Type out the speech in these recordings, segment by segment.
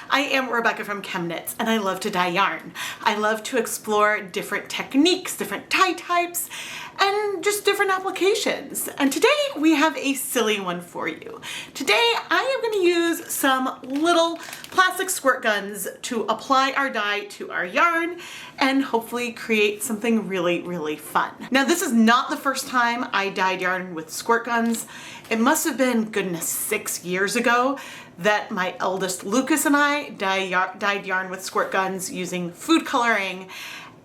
I am Rebecca from ChemKnits, and I love to dye yarn. I love to explore different techniques, different dye types, and just different applications. And today we have a silly one for you. Today I am going to use some little plastic squirt guns to apply our dye to our yarn and hopefully create something really, really fun. Now, this is not the first time I dyed yarn with squirt guns. It must have been, goodness, 6 years ago that my eldest Lucas and I dyed yarn with squirt guns using food coloring.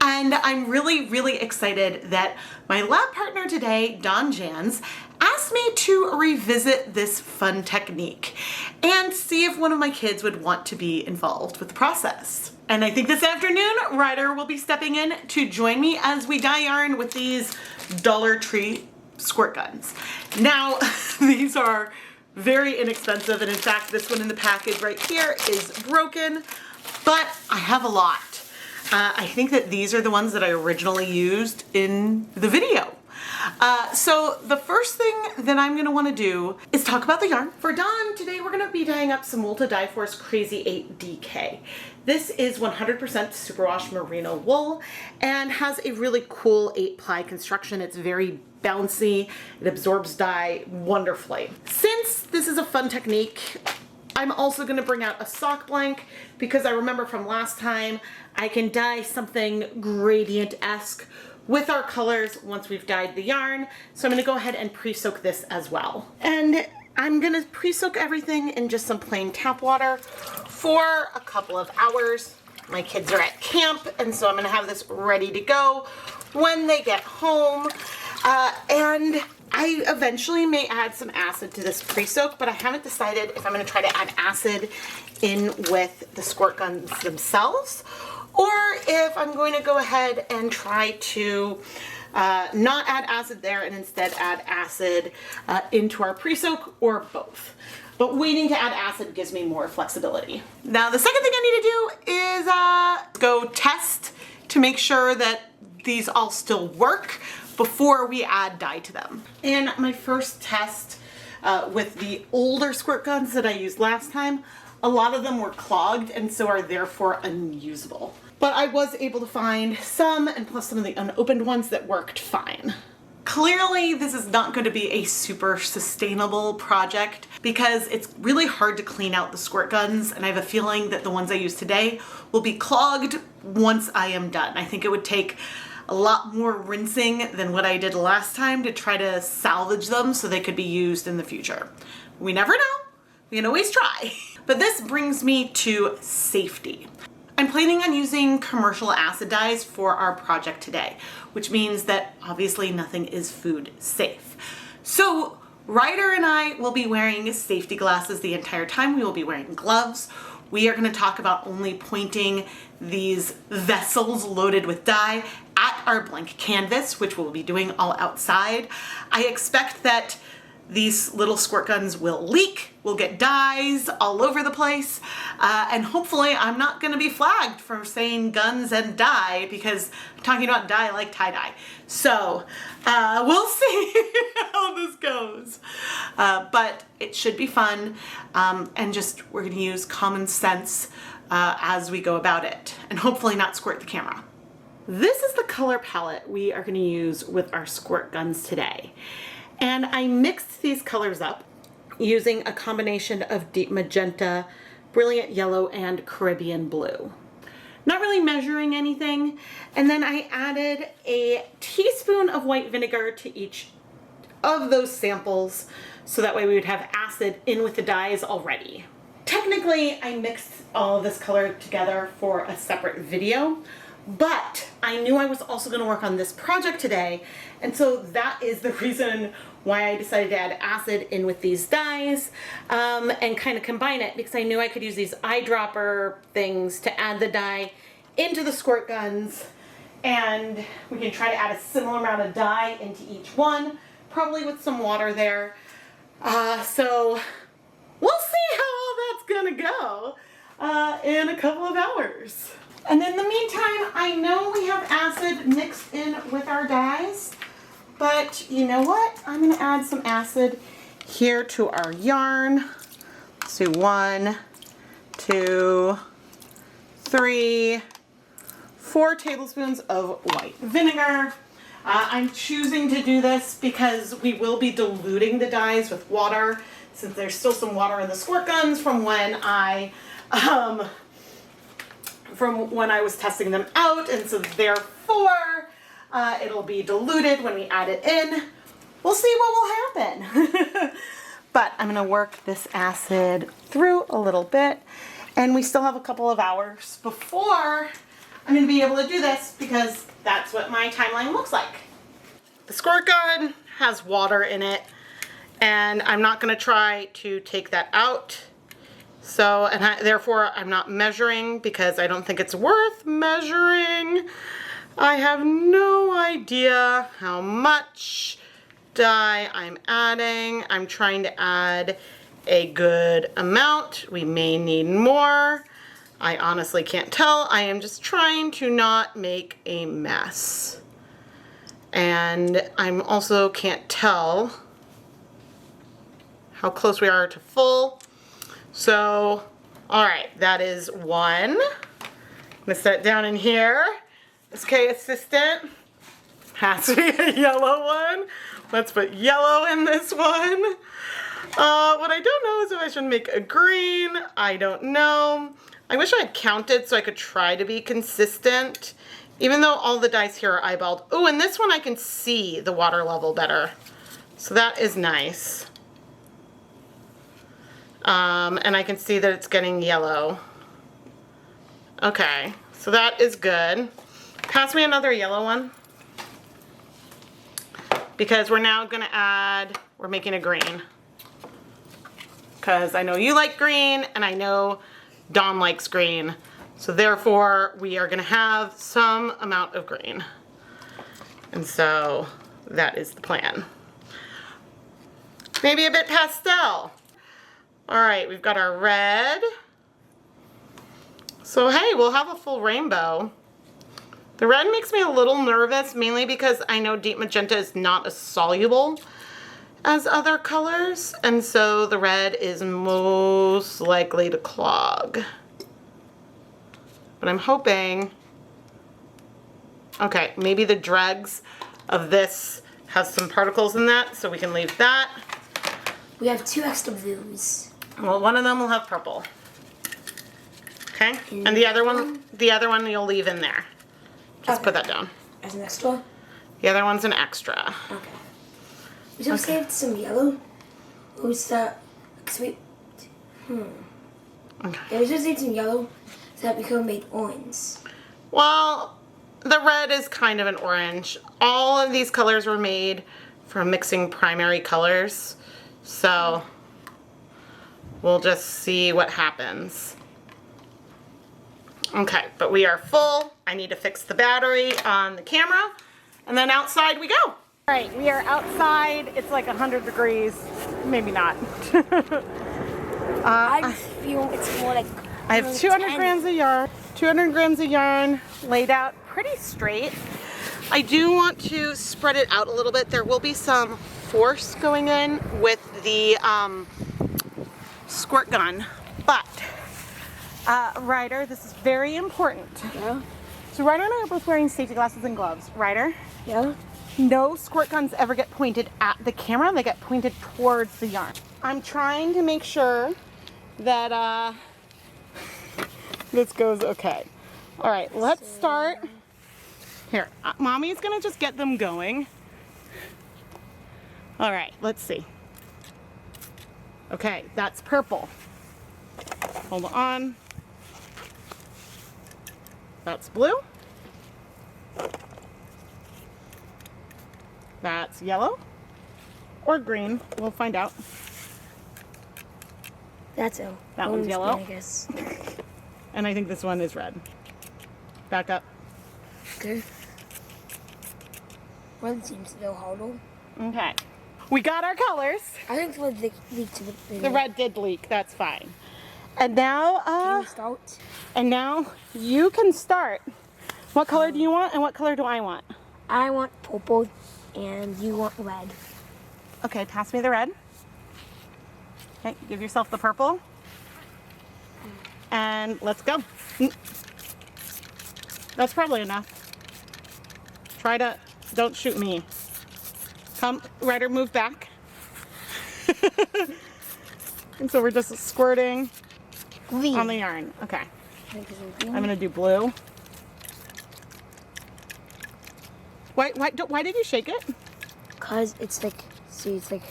And I'm really, really excited that my lab partner today, Janz, asked me to revisit this fun technique and see if one of my kids would want to be involved with the process. And I think this afternoon, Ryder will be stepping in to join me as we dye yarn with these Dollar Tree squirt guns. Now, these are very inexpensive, and in fact, this one in the package right here is broken, but I have a lot. I think that these are the ones that I originally used in the video. So the first thing that I'm going to want to do is talk about the yarn. For Dawn, today we're going to be dyeing up some Wool to Dye For's Crazy 8 DK. This is 100% superwash merino wool and has a really cool 8-ply construction. It's very bouncy. It absorbs dye wonderfully. Since this is a fun technique, I'm also going to bring out a sock blank because I remember from last time I can dye something gradient-esque with our colors once we've dyed the yarn. So I'm going to go ahead and pre-soak this as well. And I'm going to pre-soak everything in just some plain tap water for a couple of hours. My kids are at camp, and so I'm going to have this ready to go when they get home. And I eventually may add some acid to this pre-soak, but I haven't decided if I'm going to try to add acid in with the squirt guns themselves, or if I'm going to go ahead and try to not add acid there and instead add acid into our pre-soak, or both. But waiting to add acid gives me more flexibility. Now, the second thing I need to do is go test to make sure that these all still work before we add dye to them. And my first test with the older squirt guns that I used last time, a lot of them were clogged and so are therefore unusable. But I was able to find some, and plus some of the unopened ones, that worked fine. Clearly, this is not going to be a super sustainable project because it's really hard to clean out the squirt guns, and I have a feeling that the ones I use today will be clogged once I am done. I think it would take a lot more rinsing than what I did last time to try to salvage them so they could be used in the future. We never know. We can always try. But this brings me to safety. I'm planning on using commercial acid dyes for our project today, which means that obviously nothing is food safe. So Ryder and I will be wearing safety glasses the entire time. We will be wearing gloves. We are going to talk about only pointing these vessels loaded with dye at our blank canvas, which we'll be doing all outside. I expect that these little squirt guns will leak, we'll get dyes all over the place, and hopefully I'm not going to be flagged for saying guns and dye because I'm talking about dye like tie-dye. So we'll see how this goes. But it should be fun, and just we're going to use common sense as we go about it, and hopefully not squirt the camera. This is the color palette we are going to use with our squirt guns today. And I mixed these colors up using a combination of deep magenta, brilliant yellow, and Caribbean blue. Not really measuring anything. And then I added a teaspoon of white vinegar to each of those samples, so that way we would have acid in with the dyes already. Technically, I mixed all of this color together for a separate video, but I knew I was also going to work on this project today, and so that is the reason why I decided to add acid in with these dyes and kind of combine it, because I knew I could use these eyedropper things to add the dye into the squirt guns, and we can try to add a similar amount of dye into each one, probably with some water there. So we'll see how all that's gonna go in a couple of hours. And in the meantime, I know we have acid mixed in with our dyes, but you know what? I'm going to add some acid here to our yarn. Let's do 1, 2, 3, 4 tablespoons of white vinegar. I'm choosing to do this because we will be diluting the dyes with water, since there's still some water in the squirt guns from when I was testing them out, and so therefore it'll be diluted when we add it in. We'll see what will happen. But I'm gonna work this acid through a little bit, and we still have a couple of hours before I'm gonna be able to do this, because that's what my timeline looks like. The squirt gun has water in it, and I'm not gonna try to take that out. So, therefore I'm not measuring, because I don't think it's worth measuring. I have no idea how much dye I'm adding. I'm trying to add a good amount. We may need more. I honestly can't tell. I am just trying to not make a mess. And I'm also can't tell how close we are to full. So, all right, that is 1. I'm gonna set it down in here. Okay, assistant, has to be a yellow one. Let's put yellow in this one. What I don't know is if I should make a green. I don't know. I wish I had counted so I could try to be consistent, even though all the dyes here are eyeballed. Oh, and this one I can see the water level better. So that is nice. And I can see that it's getting yellow. Okay, so that is good. Pass me another yellow one, because we're now gonna add, we're making a green. Because I know you like green, and I know Dawn likes green. So therefore, we are gonna have some amount of green. And so that is the plan. Maybe a bit pastel. All right, we've got our red. So hey, we'll have a full rainbow. The red makes me a little nervous, mainly because I know deep magenta is not as soluble as other colors, and so the red is most likely to clog. But I'm hoping, okay, maybe the dregs of this has some particles in that, so we can leave that. We have 2 extra blues. Well, one of them will have purple. Okay, and the other one you'll leave in there. Just put that down. As an extra? The other one's an extra. Okay. We should have saved some yellow. Who's that? Okay. Yeah, we should have saved some yellow so that we could have made orange. Well, the red is kind of an orange. All of these colors were made from mixing primary colors. So we'll just see what happens. Okay, but we are full. I need to fix the battery on the camera, and then outside we go. All right, we are outside. It's like 100 degrees, maybe not. I feel it's more like I have 200 grams of yarn. 200 grams of yarn laid out pretty straight. I do want to spread it out a little bit. There will be some force going in with the squirt gun, but Ryder, this is very important. Yeah? So Ryder and I are both wearing safety glasses and gloves. Ryder? Yeah? No squirt guns ever get pointed at the camera. They get pointed towards the yarn. I'm trying to make sure that this goes okay. All right, let's start. Here, Mommy's gonna just get them going. All right, let's see. Okay, that's purple. Hold on. That's blue. That's yellow or green. We'll find out. That's a That one's yellow. I guess. And I think this one is red. Back up. Okay. Red seems a little hollow. Okay. We got our colors. I think the red leaked to the The red did leak. That's fine. And now, Can we start? And now you can start. What color do you want, and what color do I want? I want purple, and you want red. Okay, pass me the red. Okay, give yourself the purple. And let's go. That's probably enough. Don't shoot me. Come, Ryder, move back. And so we're just squirting Green. on the yarn. Okay. Green. I'm gonna do blue. Why did you shake it? Cause it's like, see, it's like.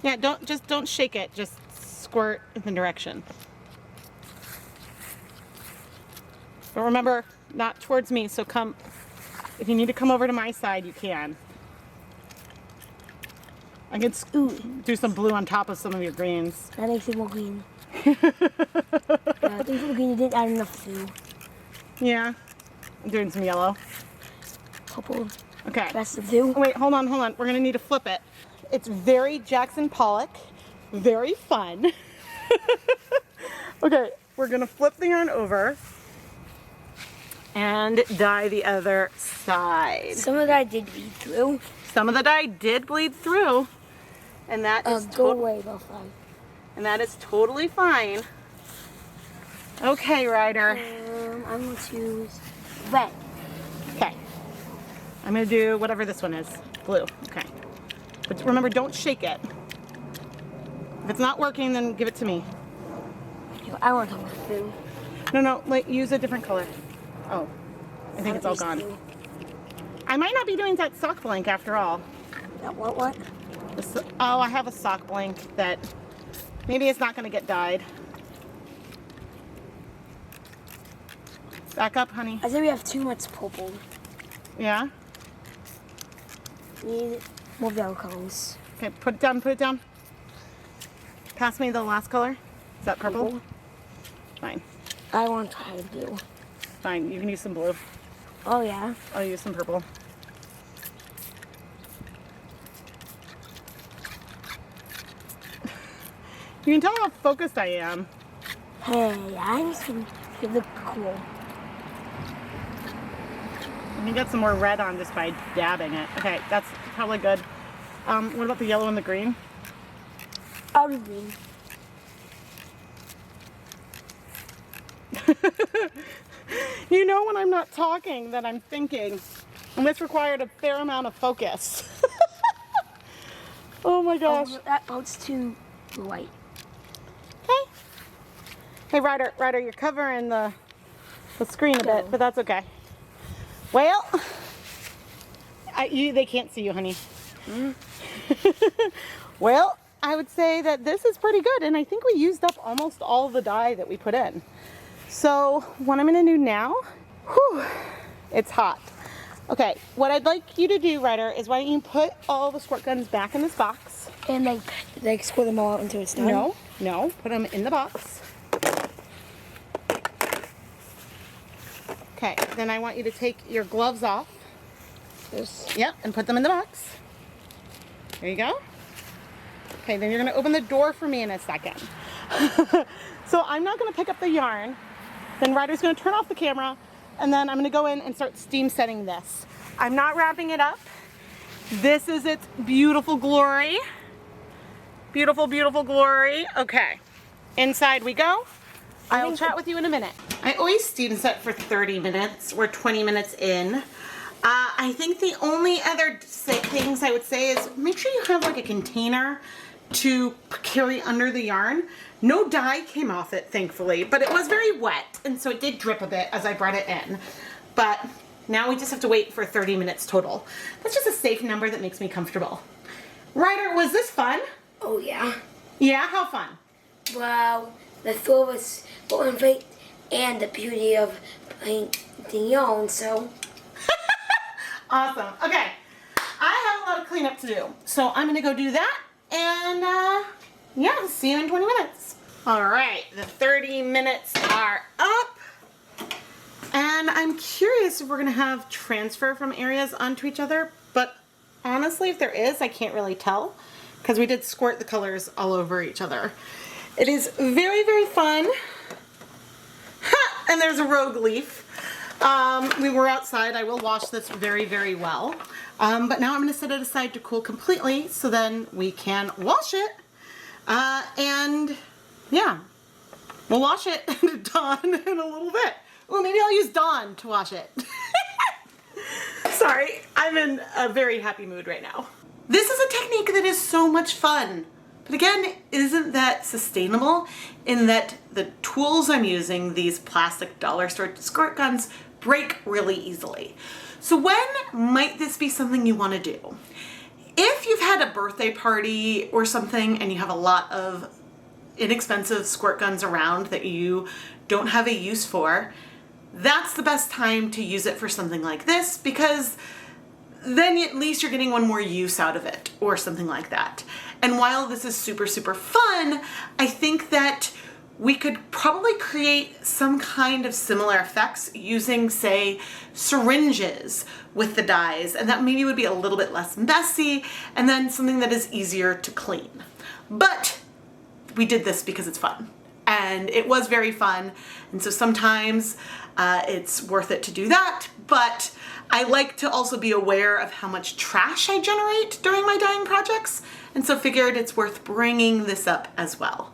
Yeah, don't shake it. Just squirt in the direction. But remember, not towards me. So come. If you need to come over to my side, you can. I can do some blue on top of some of your greens. That makes it more green. Yeah, I think for the green you didn't add enough blue. Yeah. I'm doing some yellow. Purple. Okay. That's the blue. Oh, wait, hold on. We're gonna need to flip it. It's very Jackson Pollock. Very fun. Okay, we're gonna flip the yarn over and dye the other side. Some of that did bleed through. Some of the dye did bleed through, and that is go away, Buffalo. And that is totally fine. Okay, Ryder. I'm going to choose red. Okay. I'm going to do whatever this one is. Blue. Okay. But remember, don't shake it. If it's not working, then give it to me. I want to talk blue. No, like, use a different color. Oh, I think it's all gone. Blue. I might not be doing that sock blank after all. What? Oh, I have a sock blank that maybe it's not going to get dyed. Back up, honey. I think we have too much purple. Yeah? We need more yellow colors. Okay, put it down, put it down. Pass me the last color. Is that purple? Fine. I want to try the blue. Fine, you can use some blue. Oh, yeah? I'll use some purple. You can tell how focused I am. Hey, I just think you look cool. Let me get some more red on just by dabbing it. Okay, that's probably good. What about the yellow and the green? I'll do green. You know when I'm not talking that I'm thinking. And this required a fair amount of focus. Oh my gosh. Oh, that boat's too white. Okay. Hey, Ryder, you're covering the screen a bit, but that's okay. Well, they can't see you, honey. Well, I would say that this is pretty good, and I think we used up almost all the dye that we put in. So what I'm going to do now, it's hot. Okay, what I'd like you to do, Ryder, is why don't you put all the squirt guns back in this box. And like squirt them all out until it's done? No, put them in the box. Okay, then I want you to take your gloves off. Yep, and put them in the box. There you go. Okay, then you're going to open the door for me in a second. So I'm not going to pick up the yarn. Then Ryder's going to turn off the camera, and then I'm going to go in and start steam setting this. I'm not wrapping it up. This is its beautiful glory. Beautiful, beautiful glory. Okay, inside we go. I'll chat with you in a minute. I always steam set for 30 minutes. We're 20 minutes in. I think the only other things I would say is make sure you have like a container to carry under the yarn. No dye came off it, thankfully, but it was very wet, and so it did drip a bit as I brought it in. But now we just have to wait for 30 minutes total. That's just a safe number that makes me comfortable. Ryder, was this fun? Oh, yeah. Yeah, how fun? Well, the thrill was on fate and the beauty of playing the yarn, so. Awesome. Okay, I have a lot of cleanup to do, so I'm gonna go do that, and yeah, see you in 20 minutes. All right, the 30 minutes are up, and I'm curious if we're gonna have transfer from areas onto each other, but honestly, if there is, I can't really tell, because we did squirt the colors all over each other. It is very, very fun. Ha! And there's a rogue leaf. We were outside. I will wash this very, very well. But now I'm going to set it aside to cool completely so then we can wash it. And yeah, We'll wash it Dawn in a little bit. Oh, maybe I'll use Dawn to wash it. Sorry, I'm in a very happy mood right now. This is a technique that is so much fun. But again, isn't that sustainable in that the tools I'm using, these plastic dollar store squirt guns, break really easily. So when might this be something you want to do? If you've had a birthday party or something and you have a lot of inexpensive squirt guns around that you don't have a use for, that's the best time to use it for something like this, because then at least you're getting one more use out of it or something like that. And while this is super, super fun, I think that we could probably create some kind of similar effects using, say, syringes with the dyes, and that maybe would be a little bit less messy, and then something that is easier to clean. But we did this because it's fun, and it was very fun, and so sometimes it's worth it to do that, but I like to also be aware of how much trash I generate during my dyeing projects, and so figured it's worth bringing this up as well.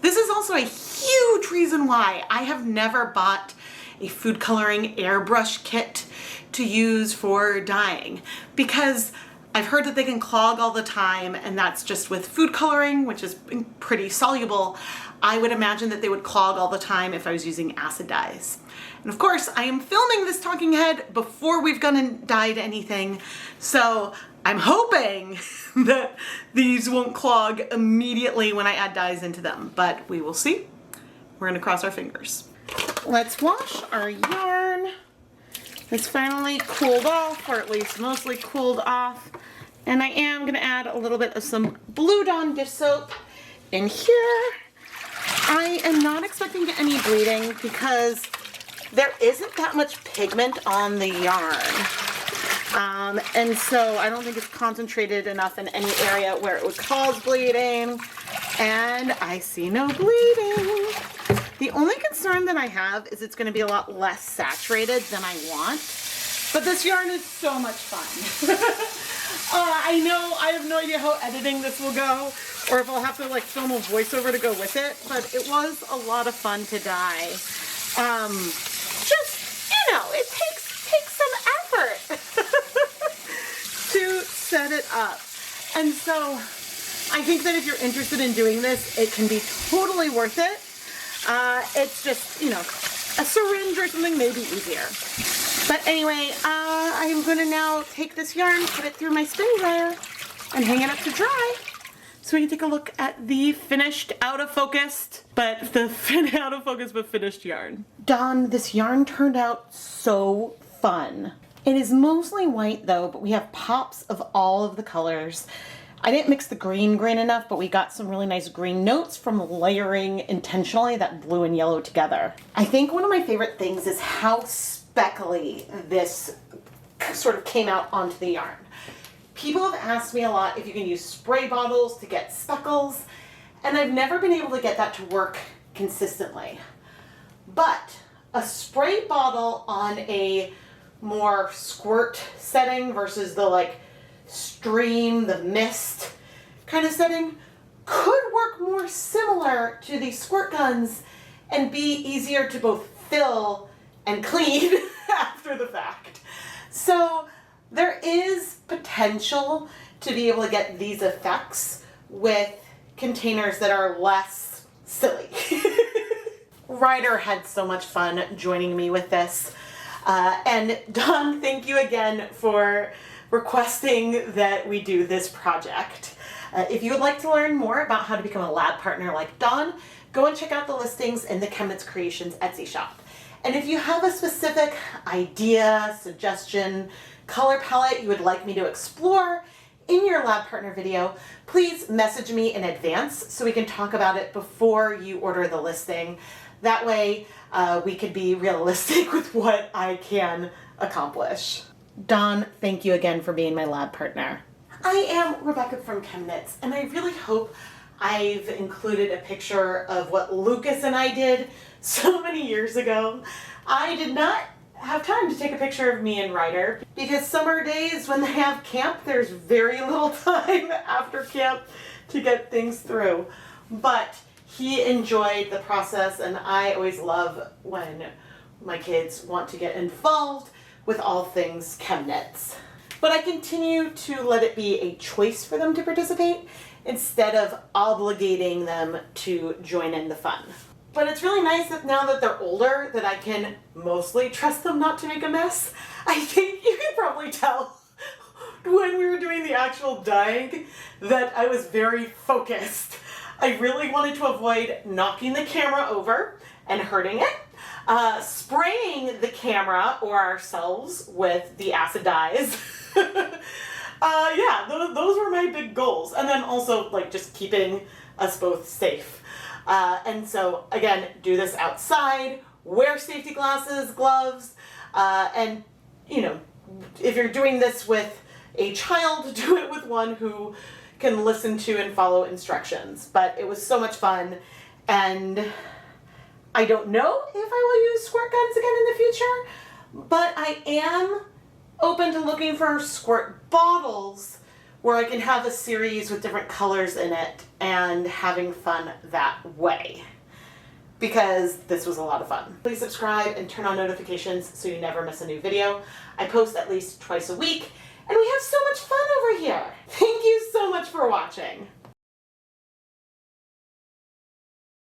This is also a huge reason why I have never bought a food coloring airbrush kit to use for dyeing, because I've heard that they can clog all the time, and that's just with food coloring, which is pretty soluble. I would imagine that they would clog all the time if I was using acid dyes. And of course, I am filming this talking head before we've gone and dyed anything, so I'm hoping that these won't clog immediately when I add dyes into them, but we will see. We're gonna cross our fingers. Let's wash our yarn. It's finally cooled off, or at least mostly cooled off. And I am gonna add a little bit of some Blue Dawn dish soap in here. I am not expecting any bleeding because there isn't that much pigment on the yarn. And so I don't think it's concentrated enough in any area where it would cause bleeding. And I see no bleeding. The only concern that I have is it's going to be a lot less saturated than I want. But this yarn is so much fun. I know I have no idea how editing this will go, or if I'll have to like film a voiceover to go with it, but it was a lot of fun to dye. Just, you know, it takes some effort to set it up. And so I think that if you're interested in doing this, it can be totally worth it. It's just, you know, a syringe or something may be easier. But anyway, I'm going to now take this yarn, put it through my spin dryer, and hang it up to dry. So we can take a look at the finished, out of focus but finished yarn. Dawn, this yarn turned out so fun. It is mostly white though, but we have pops of all of the colors. I didn't mix the green enough, but we got some really nice green notes from layering intentionally that blue and yellow together. I think one of my favorite things is how speckly this sort of came out onto the yarn. People have asked me a lot if you can use spray bottles to get speckles, and I've never been able to get that to work consistently. But a spray bottle on a more squirt setting versus the like stream, the mist kind of setting could work more similar to these squirt guns and be easier to both fill and clean after the fact. So there is potential to be able to get these effects with containers that are less silly. Ryder had so much fun joining me with this. And Dawn, thank you again for requesting that we do this project. If you would like to learn more about how to become a lab partner like Dawn, go and check out the listings in the ChemKnits Creations Etsy shop. And if you have a specific idea, suggestion, color palette you would like me to explore in your lab partner video, please message me in advance so we can talk about it before you order the listing. That way we could be realistic with what I can accomplish. Dawn, thank you again for being my lab partner. I am Rebecca from ChemKnits, and I really hope I've included a picture of what Lucas and I did so many years ago. I did not have time to take a picture of me and Ryder because summer days when they have camp, there's very little time after camp to get things through. But he enjoyed the process, and I always love when my kids want to get involved with all things ChemKnits. But I continue to let it be a choice for them to participate instead of obligating them to join in the fun. But it's really nice that now that they're older that I can mostly trust them not to make a mess. I think you can probably tell when we were doing the actual dyeing that I was very focused. I really wanted to avoid knocking the camera over and hurting it, spraying the camera or ourselves with the acid dyes. Yeah, those were my big goals. And then also like just keeping us both safe. And so again, do this outside, wear safety glasses, gloves, and you know, if you're doing this with a child, do it with one who can listen to and follow instructions. But it was so much fun, and I don't know if I will use squirt guns again in the future, but I am open to looking for squirt bottles where I can have a series with different colors in it and having fun that way, because this was a lot of fun. Please subscribe and turn on notifications so you never miss a new video. I post at least twice a week, and we have so much fun over here. Thank you so much for watching.